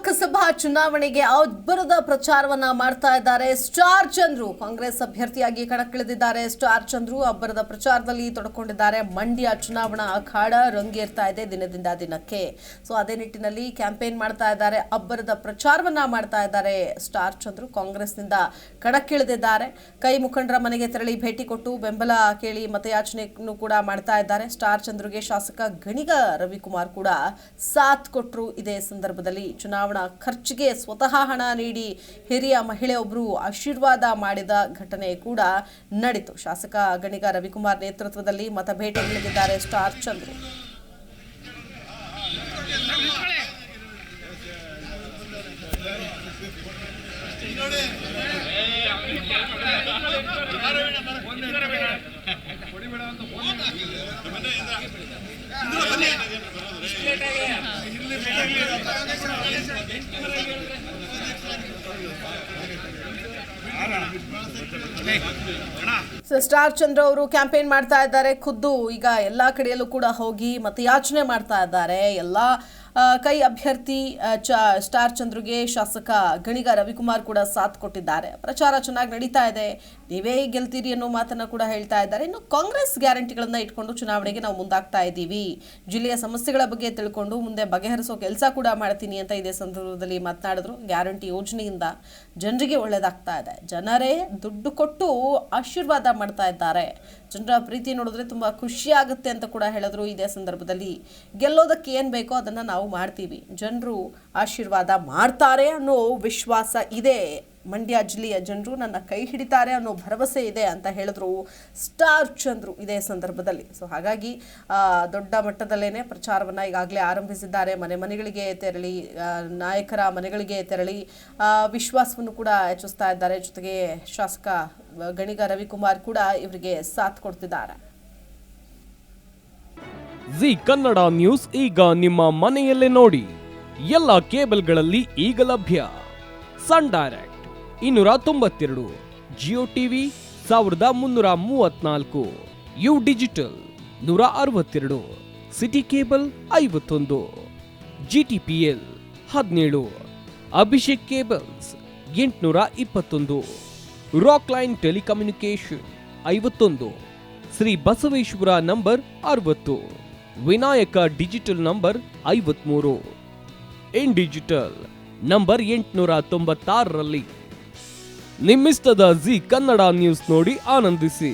ಲೋಕಸಭಾ ಚುನಾವಣೆಗೆ ಅಬ್ಬರದ ಪ್ರಚಾರವನ್ನ ಮಾಡ್ತಾ ಇದ್ದಾರೆ ಸ್ಟಾರ್ ಚಂದ್ರು. ಕಾಂಗ್ರೆಸ್ ಅಭ್ಯರ್ಥಿಯಾಗಿ ಕಣಕ್ಕಿಳಿದಿದ್ದಾರೆ ಸ್ಟಾರ್ ಚಂದ್ರು. ಅಬ್ಬರದ ಪ್ರಚಾರದಲ್ಲಿ ತೊಡಕೊಂಡಿದ್ದಾರೆ. ಮಂಡ್ಯ ಚುನಾವಣಾ ಅಖಾಡ ರಂಗೇರ್ತಾ ಇದೆ ದಿನದಿಂದ ದಿನಕ್ಕೆ. ಸೊ ಅದೇ ನಿಟ್ಟಿನಲ್ಲಿ ಕ್ಯಾಂಪೇನ್ ಮಾಡ್ತಾ ಇದ್ದಾರೆ, ಅಬ್ಬರದ ಪ್ರಚಾರವನ್ನ ಮಾಡ್ತಾ ಇದ್ದಾರೆ ಸ್ಟಾರ್ ಚಂದ್ರು. ಕಾಂಗ್ರೆಸ್ನಿಂದ ಕಣಕ್ಕಿಳಿದಿದ್ದಾರೆ. ಕೈ ಮುಖಂಡರ ಮನೆಗೆ ತೆರಳಿ ಭೇಟಿ ಕೊಟ್ಟು ಬೆಂಬಲ ಕೇಳಿ ಮತಯಾಚನೆಯನ್ನು ಕೂಡ ಮಾಡ್ತಾ ಇದ್ದಾರೆ. ಸ್ಟಾರ್ ಚಂದ್ರುಗೆ ಶಾಸಕ ಗಣಿಗ ರವಿಕುಮಾರ್ ಕೂಡ ಸಾಥ್ ಕೊಟ್ಟರು. ಇದೇ ಸಂದರ್ಭದಲ್ಲಿ ಚುನಾವಣಾ ಖರ್ಚಿಗೆ ಸ್ವತಃ ಹಣ ನೀಡಿ ಹಿರಿಯ ಮಹಿಳೆಯೊಬ್ಬರು ಆಶೀರ್ವಾದ ಮಾಡಿದ ಘಟನೆ ಕೂಡ ನಡೆಯಿತು. ಶಾಸಕ ಗಣಿಗ ರವಿಕುಮಾರ್ ನೇತೃತ್ವದಲ್ಲಿ ಮತ ಭೇಟಿಗಿಳಿದಿದ್ದಾರೆ ಸ್ಟಾರ್ ಚಂದ್ರು. ಸ್ಟಾರ್ ಚಂದ್ರ ಅವರು ಕ್ಯಾಂಪೇನ್ ಮಾಡ್ತಾ ಇದ್ದಾರೆ. ಖುದ್ದು ಈಗ ಎಲ್ಲಾ ಕಡೆಯಲ್ಲೂ ಕೂಡ ಹೋಗಿ ಮತಯಾಚನೆ ಮಾಡ್ತಾ ಇದ್ದಾರೆ. ಎಲ್ಲಾ ಕೈ ಅಭ್ಯರ್ಥಿ ಸ್ಟಾರ್ ಚಂದ್ರುಗೆ ಶಾಸಕ ಗಣಿಗ ರವಿಕುಮಾರ್ ಕೂಡ ಸಾಥ್ ಕೊಟ್ಟಿದ್ದಾರೆ. ಪ್ರಚಾರ ಚೆನ್ನಾಗಿ ನಡೀತಾ ಇದೆ. ನೀವೇ ಗೆಲ್ತೀರಿ ಅನ್ನೋ ಮಾತನ್ನ ಕೂಡ ಹೇಳ್ತಾ ಇದ್ದಾರೆ. ಇನ್ನು ಕಾಂಗ್ರೆಸ್ ಗ್ಯಾರಂಟಿಗಳನ್ನ ಇಟ್ಕೊಂಡು ಚುನಾವಣೆಗೆ ನಾವು ಮುಂದಾಗ್ತಾ ಇದ್ದೀವಿ, ಜಿಲ್ಲೆಯ ಸಮಸ್ಯೆಗಳ ಬಗ್ಗೆ ತಿಳ್ಕೊಂಡು ಮುಂದೆ ಬಗೆಹರಿಸೋ ಕೆಲಸ ಕೂಡ ಮಾಡ್ತೀನಿ ಅಂತ ಇದೇ ಸಂದರ್ಭದಲ್ಲಿ ಮಾತನಾಡಿದ್ರು. ಗ್ಯಾರಂಟಿ ಯೋಜನೆಯಿಂದ ಜನರಿಗೆ ಒಳ್ಳೇದಾಗ್ತಾ ಇದೆ. ಜನರೇ ದುಡ್ಡು ಕೊಟ್ಟು ಆಶೀರ್ವಾದ ಮಾಡ್ತಾ ಇದ್ದಾರೆ. ಜನರ ಪ್ರೀತಿ ನೋಡಿದ್ರೆ ತುಂಬಾ ಖುಷಿ ಆಗುತ್ತೆ ಅಂತ ಕೂಡ ಹೇಳಿದ್ರು. ಇದೇ ಸಂದರ್ಭದಲ್ಲಿ ಗೆಲ್ಲೋದಕ್ಕೆ ಏನ್ ಬೇಕೋ ಅದನ್ನ ನಾವು ಮಾಡ್ತೀವಿ, ಜನರು ಆಶೀರ್ವಾದ ಮಾಡ್ತಾರೆ ಅನ್ನೋ ವಿಶ್ವಾಸ ಇದೆ. ಮಂಡ್ಯ ಜಿಲ್ಲೆಯ ಜನರು ನನ್ನ ಕೈ ಹಿಡಿತಾರೆ ಅನ್ನೋ ಭರವಸೆ ಇದೆ ಅಂತ ಹೇಳಿದ್ರು ಸ್ಟಾರ್ ಚಂದ್ರು ಇದೇ ಸಂದರ್ಭದಲ್ಲಿ. ಸೊ ಹಾಗಾಗಿ ದೊಡ್ಡ ಮಟ್ಟದಲ್ಲೇನೆ ಪ್ರಚಾರವನ್ನ ಈಗಾಗಲೇ ಆರಂಭಿಸಿದ್ದಾರೆ. ಮನೆಗಳಿಗೆ ತೆರಳಿ, ನಾಯಕರ ಮನೆಗಳಿಗೆ ತೆರಳಿ ವಿಶ್ವಾಸವನ್ನು ಕೂಡ ಹೆಚ್ಚಿಸ್ತಾ ಇದ್ದಾರೆ. ಜೊತೆಗೆ ಶಾಸಕ ಗಣಿಗ ರವಿಕುಮಾರ್ ಕೂಡ ಇವರಿಗೆ ಸಾಥ್ ಕೊಡ್ತಿದ್ದಾರೆ. ಜಿ ಕನ್ನಡ ನ್ಯೂಸ್ ಈಗ ನಿಮ್ಮ ಮನೆಯಲ್ಲೇ ನೋಡಿ. ಎಲ್ಲ ಕೇಬಲ್ಗಳಲ್ಲಿ ಈಗ ಲಭ್ಯ. Sun direct 292, Jio TV 1334, U digital 162, city cable 51, GTPL 17, Abhishek cables 821, rock line telecommunication 51, Shri Basaveshwara number 60, Vinayaka digital number 53, in digital number 896ರಲ್ಲಿ. ನಿಮ್ಮಿಸ್ತದ ಜಿ ಕನ್ನಡ ನ್ಯೂಸ್ ನೋಡಿ ಆನಂದಿಸಿ.